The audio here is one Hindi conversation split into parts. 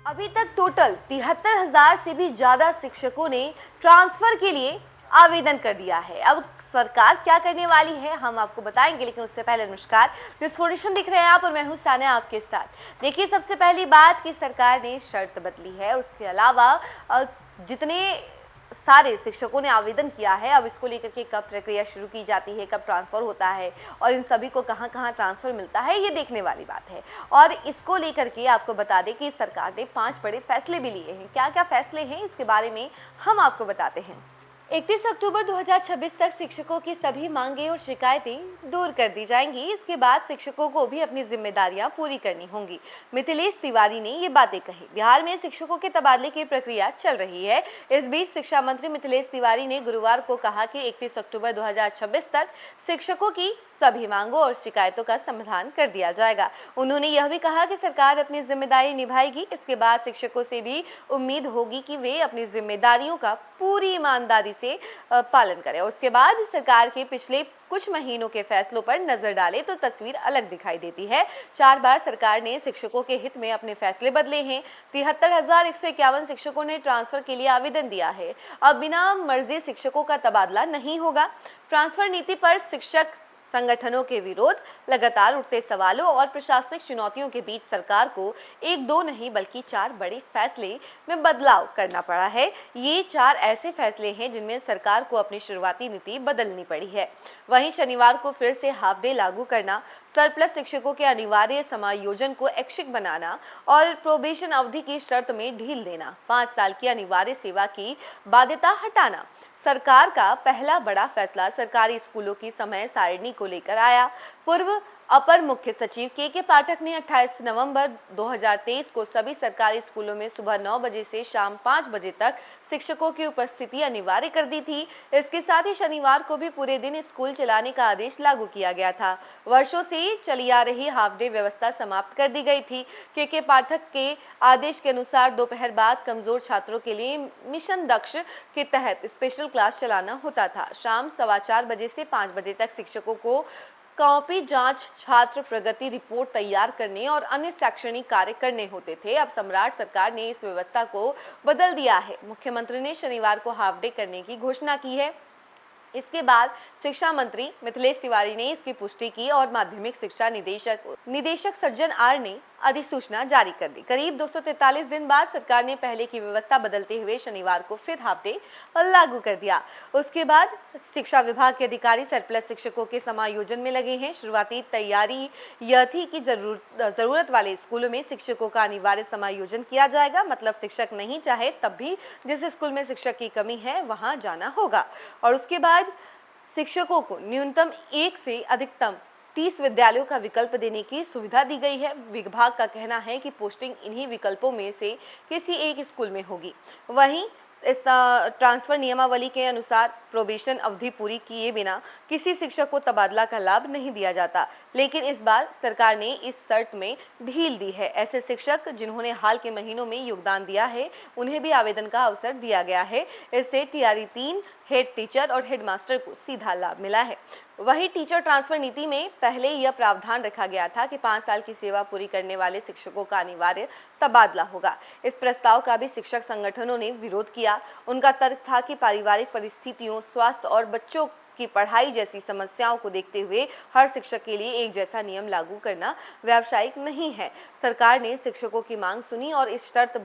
अभी तक टोटल 73,000 से भी ज्यादा शिक्षकों ने ट्रांसफर के लिए आवेदन कर दिया है। अब सरकार क्या करने वाली है हम आपको बताएंगे, लेकिन उससे पहले नमस्कार, न्यूज़ दिख रहे हैं आप और मैं हूं सानिया आपके साथ। देखिए, सबसे पहली बात कि सरकार ने शर्त बदली है। उसके अलावा जितने सारे शिक्षकों ने आवेदन किया है, अब इसको लेकर के कब प्रक्रिया शुरू की जाती है, कब ट्रांसफ़र होता है और इन सभी को कहां कहां ट्रांसफ़र मिलता है, ये देखने वाली बात है। और इसको लेकर के आपको बता दें कि सरकार ने 5 बड़े फैसले भी लिए हैं। क्या क्या फैसले हैं इसके बारे में हम आपको बताते हैं। 31 अक्टूबर 2026 तक शिक्षकों की सभी मांगे और शिकायतें दूर कर दी जाएंगी। इसके बाद शिक्षकों को भी अपनी जिम्मेदारियां पूरी करनी होंगी। मिथिलेश तिवारी ने ये बातें कही। बिहार में शिक्षकों के तबादले की प्रक्रिया चल रही है। इस बीच शिक्षा मंत्री मिथिलेश तिवारी ने गुरुवार को कहा कि 31 अक्टूबर 2026 तक शिक्षकों की सभी मांगों और शिकायतों का समाधान कर दिया जाएगा। उन्होंने यह भी कहा कि सरकार अपनी जिम्मेदारी निभाएगी। इसके बाद शिक्षकों से भी उम्मीद होगी कि वे अपनी जिम्मेदारियों का पूरी ईमानदारी से पालन करें। उसके बाद सरकार के पिछले कुछ महीनों के फैसलों पर नजर डालें तो तस्वीर अलग दिखाई देती है। 4 बार सरकार ने शिक्षकों के हित में अपने फैसले बदले हैं। 73,151 शिक्षकों ने ट्रांसफर के लिए आवेदन दिया है। अब बिना मर्जी शिक्षकों का तबादला नहीं होगा। ट्रांसफर नीति पर शिक्षक संगठनों के विरोध, लगातार उठते सवालों और प्रशासनिक चुनौतियों के बीच सरकार को 1-2 नहीं बल्कि 4 बड़े फैसले में बदलाव करना पड़ा है। ये 4 ऐसे फैसले हैं जिनमें सरकार को अपनी शुरुआती नीति बदलनी पड़ी है। वहीं शनिवार को फिर से हाफ डे लागू करना, सरप्लस शिक्षकों के अनिवार्य समायोजन को ऐच्छिक बनाना और प्रोबेशन अवधि की शर्त में ढील देना, 5 साल की अनिवार्य सेवा की बाध्यता हटाना। सरकार का पहला बड़ा फैसला सरकारी स्कूलों की समय सारिणी को लेकर आया। पूर्व अपर मुख्य सचिव के पाठक ने 28 नवंबर 2023 को सभी सरकारी स्कूलों में सुबह 9 बजे से शाम 5 बजे तक शिक्षकों की उपस्थिति अनिवार्य कर दी थी। इसके साथ ही शनिवार को भी पूरे दिन स्कूल चलाने का आदेश लागू किया गया था। वर्षों से चली आ रही हाफ डे व्यवस्था समाप्त कर दी गई थी। के पाठक के आदेश के अनुसार दोपहर बाद कमजोर छात्रों के लिए मिशन दक्ष के तहत स्पेशल क्लास चलाना होता था। शाम 4:15 बजे से 5 बजे तक शिक्षकों को कॉपी जांच, छात्र प्रगति रिपोर्ट तैयार करने और अन्य शैक्षणिक कार्य करने होते थे। अब सम्राट सरकार ने इस व्यवस्था को बदल दिया है। मुख्यमंत्री ने शनिवार को हाफ डे करने की घोषणा की है। इसके बाद शिक्षा मंत्री मिथिलेश तिवारी ने इसकी पुष्टि की और माध्यमिक शिक्षा निदेशक सज्जन आर ने अधिसूचना जारी कर दी। करीब 243 दिन बाद सरकार ने पहले की व्यवस्था बदलते हुए शनिवार को फिर हाफ डे लागू कर दिया। उसके बाद शिक्षा विभाग के अधिकारी सरप्लस शिक्षकों के समायोजन में लगे हैं। शुरुआती तैयारी यह थी कि जरूरत वाले स्कूलों में शिक्षकों का अनिवार्य समायोजन किया जाएगा। मतलब शिक्षक नहीं चाहे तब भी जिस स्कूल में शिक्षक की कमी है वहां जाना होगा। और उसके बाद शिक्षकों को न्यूनतम 1 से अधिकतम 30 विद्यालयों का विकल्प देने की सुविधा दी गई है। विभाग का कहना है कि पोस्टिंग इन्हीं विकल्पों में से किसी एक स्कूल में होगी। वहीं इस ट्रांसफर नियमावली के अनुसार प्रोबेशन अवधि पूरी किए बिना किसी शिक्षक को तबादला का लाभ नहीं दिया जाता, लेकिन इस बार सरकार ने इस शर्त में ढील दी है। ऐसे शिक्षक जिन्होंने हाल के महीनों में योगदान दिया है उन्हें भी आवेदन का अवसर दिया गया है। इससे TRE 3 हेड टीचर और हेडमास्टर को सीधा लाभ मिला है। वहीं टीचर ट्रांसफर नीति में पहले यह प्रावधान रखा गया था कि 5 साल की सेवा पूरी करने वाले शिक्षकों का अनिवार्य तबादला होगा। इस प्रस्ताव का भी शिक्षक संगठनों ने विरोध किया। उनका तर्क था कि पारिवारिक परिस्थितियों, स्वास्थ्य और बच्चों की पढ़ाई जैसी समस्याओं को देखते हुए हर शिक्षक के लिए एक जैसा नियम लागू करना व्यावसायिक नहीं है। सरकार ने शिक्षकों की मांग सुनी और इस शर्त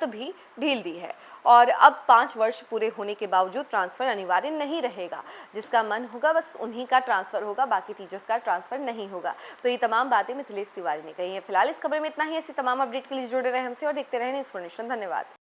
भी ढील दी है। और अब 5 वर्ष पूरे होने के बावजूद ट्रांसफर अनिवार्य नहीं रहेगा। जिसका मन होगा बस उन्हीं का ट्रांसफर होगा, बाकी टीचर्स का ट्रांसफर नहीं होगा। तो ये तमाम बातें मिथिलेश तिवारी ने कही हैं। फिलहाल इस खबर में इतना ही। ऐसी तमाम अपडेट के लिए जुड़े रहे हमसे और देखते रहे न्यूज़। धन्यवाद।